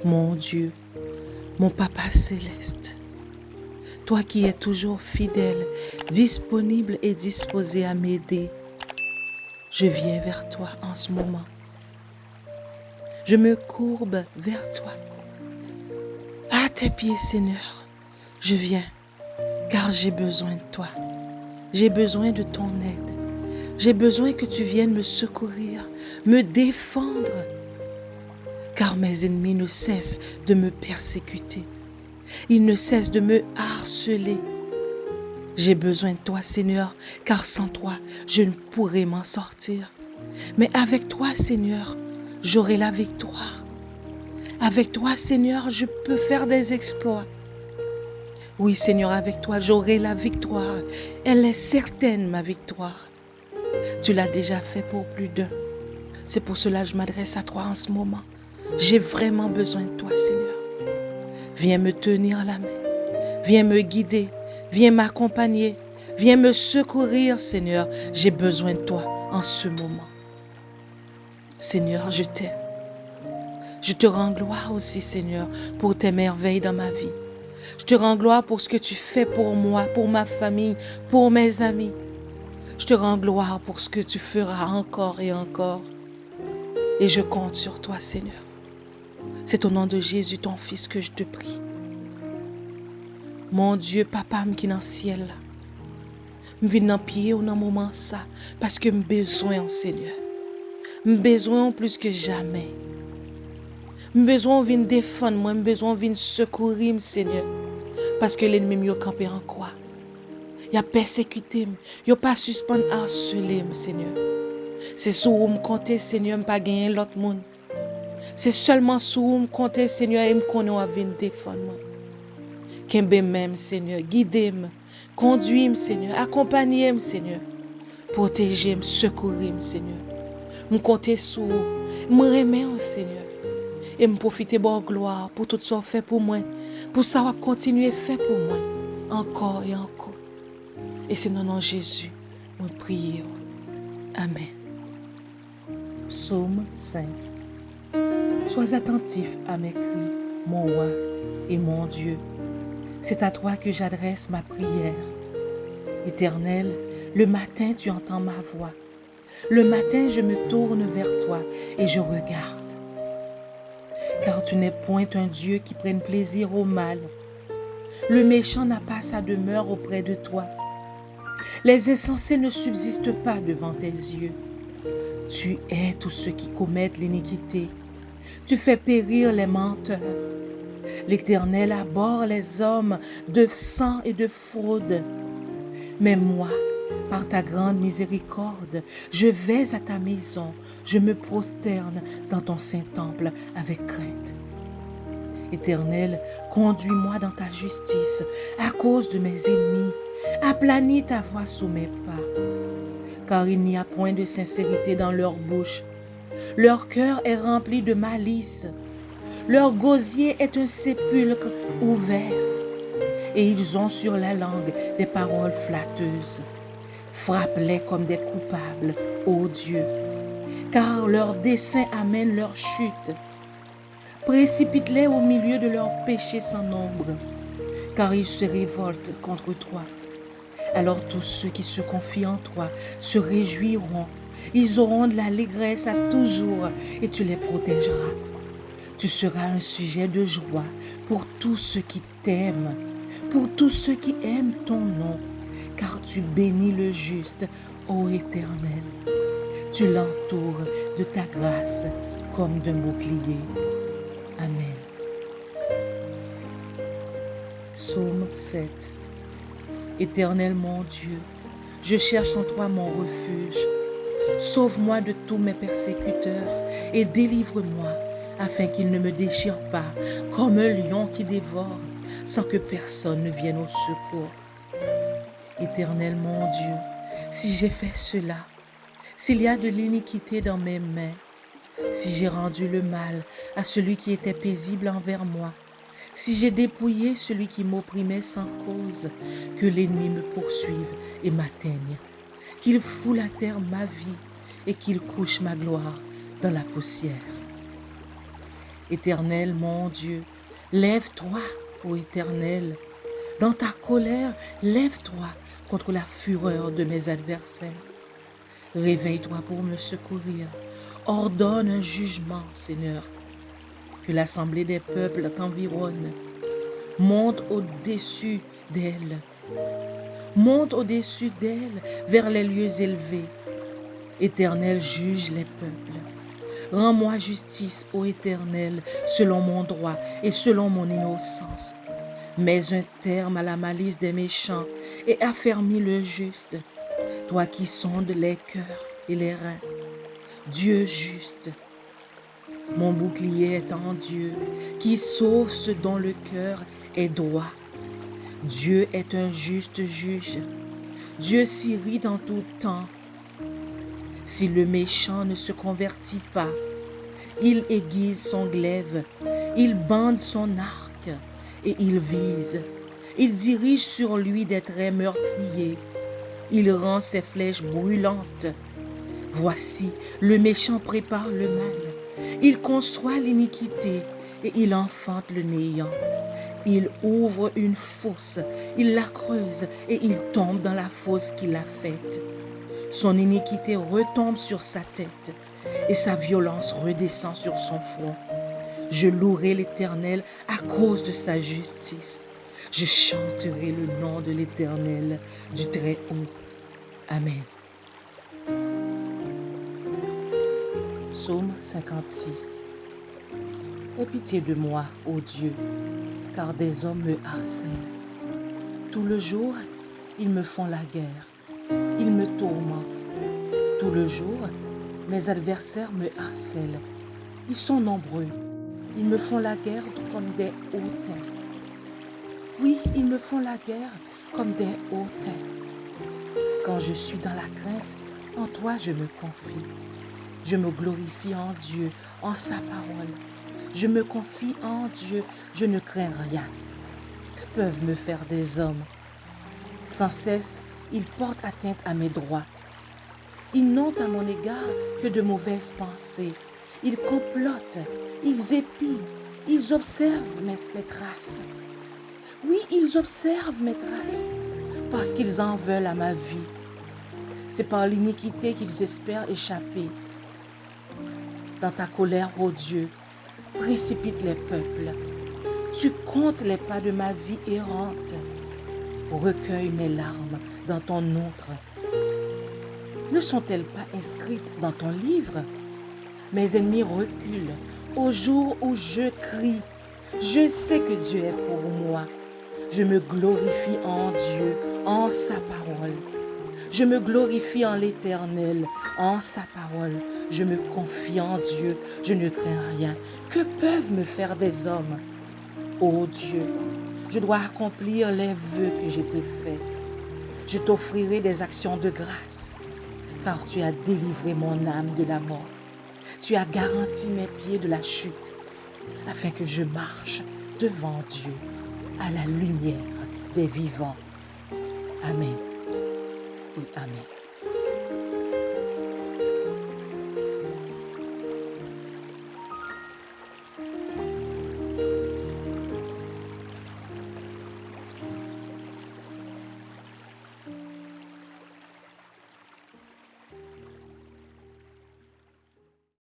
Mon Dieu, mon Papa céleste, toi qui es toujours fidèle, disponible et disposé à m'aider, je viens vers toi en ce moment. Je me courbe vers toi. À tes pieds, Seigneur, je viens, car j'ai besoin de toi. J'ai besoin de ton aide. J'ai besoin que tu viennes me secourir, me défendre, car mes ennemis ne cessent de me persécuter. Ils ne cessent de me harceler. J'ai besoin de toi, Seigneur, car sans toi, je ne pourrais m'en sortir. Mais avec toi, Seigneur, j'aurai la victoire. Avec toi, Seigneur, je peux faire des exploits. Oui, Seigneur, avec toi, j'aurai la victoire. Elle est certaine, ma victoire. Tu l'as déjà fait pour plus d'un. C'est pour cela que je m'adresse à toi en ce moment. J'ai vraiment besoin de toi, Seigneur. Viens me tenir la main. Viens me guider. Viens m'accompagner. Viens me secourir, Seigneur. J'ai besoin de toi en ce moment. Seigneur, je t'aime. Je te rends gloire aussi, Seigneur, pour tes merveilles dans ma vie. Je te rends gloire pour ce que tu fais pour moi, pour ma famille, pour mes amis. Je te rends gloire pour ce que tu feras encore et encore. Et je compte sur toi, Seigneur. C'est au nom de Jésus, ton Fils, que je te prie. Mon Dieu, Papa, qui est dans le ciel, je viens dans pied au moment ça, parce que j'ai besoin, Seigneur. J'ai besoin plus que jamais. J'ai besoin de défendre moi, j'ai besoin de secourir, Seigneur. Parce que l'ennemi m'a campé en quoi? Il a persécuté, il n'a pas suspendu harceler, Seigneur. C'est sur où me compter, Seigneur, je ne pas gagner l'autre monde. C'est seulement sur où me compter, Seigneur, et me connaître à venir défendre. Qu'aimez même, Seigneur, guidez-moi, conduisez-moi, Seigneur, accompagnez-moi, Seigneur, protégez-moi, secourir-moi, Seigneur. Me compter sur vous, me remercier, Seigneur, et me profiter de votre gloire pour tout ce que fait pour moi, pour ça va continuer à faire pour moi, encore et encore. Et c'est dans le nom de Jésus, nous prions. Amen. Psaume 5. Sois attentif à mes cris, mon roi et mon Dieu. C'est à toi que j'adresse ma prière. Éternel, le matin tu entends ma voix. Le matin je me tourne vers toi et je regarde. Car tu n'es point un Dieu qui prenne plaisir au mal. Le méchant n'a pas sa demeure auprès de toi. Les insensés ne subsistent pas devant tes yeux. Tu hais tous ceux qui commettent l'iniquité. Tu fais périr les menteurs. L'Éternel abhorre les hommes de sang et de fraude. Mais moi, par ta grande miséricorde, je vais à ta maison, je me prosterne dans ton saint temple avec crainte. Éternel, conduis-moi dans ta justice à cause de mes ennemis. Aplanis ta voix sous mes pas. Car il n'y a point de sincérité dans leur bouche. Leur cœur est rempli de malice. Leur gosier est un sépulcre ouvert. Et ils ont sur la langue des paroles flatteuses. Frappe-les comme des coupables, ô Dieu, car leurs desseins amènent leur chute. Précipite-les au milieu de leurs péchés sans nombre, car ils se révoltent contre toi. Alors tous ceux qui se confient en toi se réjouiront. Ils auront de l'allégresse à toujours et tu les protégeras. Tu seras un sujet de joie pour tous ceux qui t'aiment, pour tous ceux qui aiment ton nom, car tu bénis le juste, ô Éternel. Tu l'entoures de ta grâce comme d'un bouclier. Amen. Psaume 7. Éternel mon Dieu, je cherche en toi mon refuge. Sauve-moi de tous mes persécuteurs et délivre-moi afin qu'ils ne me déchirent pas comme un lion qui dévore sans que personne ne vienne au secours. Éternel mon Dieu, si j'ai fait cela, s'il y a de l'iniquité dans mes mains, si j'ai rendu le mal à celui qui était paisible envers moi, si j'ai dépouillé celui qui m'opprimait sans cause, que l'ennemi me poursuive et m'atteigne, qu'il foule à terre ma vie et qu'il couche ma gloire dans la poussière. Éternel mon Dieu, lève-toi, ô Éternel. Dans ta colère, lève-toi contre la fureur de mes adversaires. Réveille-toi pour me secourir. Ordonne un jugement, Seigneur. Que l'assemblée des peuples t'environne. Monte au-dessus d'elle. Monte au-dessus d'elle vers les lieux élevés. Éternel, juge les peuples. Rends-moi justice, ô Éternel, selon mon droit et selon mon innocence. Mets un terme à la malice des méchants et affermis le juste. Toi qui sondes les cœurs et les reins, Dieu juste. Mon bouclier est en Dieu, qui sauve ce dont le cœur est droit. Dieu est un juste juge. Dieu s'irrite en tout temps. Si le méchant ne se convertit pas, il aiguise son glaive, il bande son arc et il vise. Il dirige sur lui des traits meurtriers. Il rend ses flèches brûlantes. Voici, le méchant prépare le mal. Il conçoit l'iniquité et il enfante le néant. Il ouvre une fosse, il la creuse et il tombe dans la fosse qu'il a faite. Son iniquité retombe sur sa tête et sa violence redescend sur son front. Je louerai l'Éternel à cause de sa justice. Je chanterai le nom de l'Éternel du Très-Haut. Amen. Psaume 56. Aie pitié de moi, ô Dieu, car des hommes me harcèlent. Tout le jour, ils me font la guerre, ils me tourmentent. Tout le jour, mes adversaires me harcèlent. Ils sont nombreux, ils me font la guerre comme des hautains. Oui, ils me font la guerre comme des hautains. Quand je suis dans la crainte, en toi je me confie. Je me glorifie en Dieu, en sa parole. Je me confie en Dieu, je ne crains rien. Que peuvent me faire des hommes? Sans cesse, ils portent atteinte à mes droits. Ils n'ont à mon égard que de mauvaises pensées. Ils complotent, ils épient, ils observent mes traces. Oui, ils observent mes traces, parce qu'ils en veulent à ma vie. C'est par l'iniquité qu'ils espèrent échapper. Dans ta colère, ô Dieu, précipite les peuples. Tu comptes les pas de ma vie errante. Recueille mes larmes dans ton outre. Ne sont-elles pas inscrites dans ton livre? Mes ennemis reculent au jour où je crie. Je sais que Dieu est pour moi. Je me glorifie en Dieu, en sa parole. Je me glorifie en l'Éternel, en sa parole. Je me confie en Dieu, je ne crains rien. Que peuvent me faire des hommes? Ô Dieu, je dois accomplir les vœux que je t'ai faits. Je t'offrirai des actions de grâce, car tu as délivré mon âme de la mort. Tu as garanti mes pieds de la chute, afin que je marche devant Dieu, à la lumière des vivants. Amen et Amen.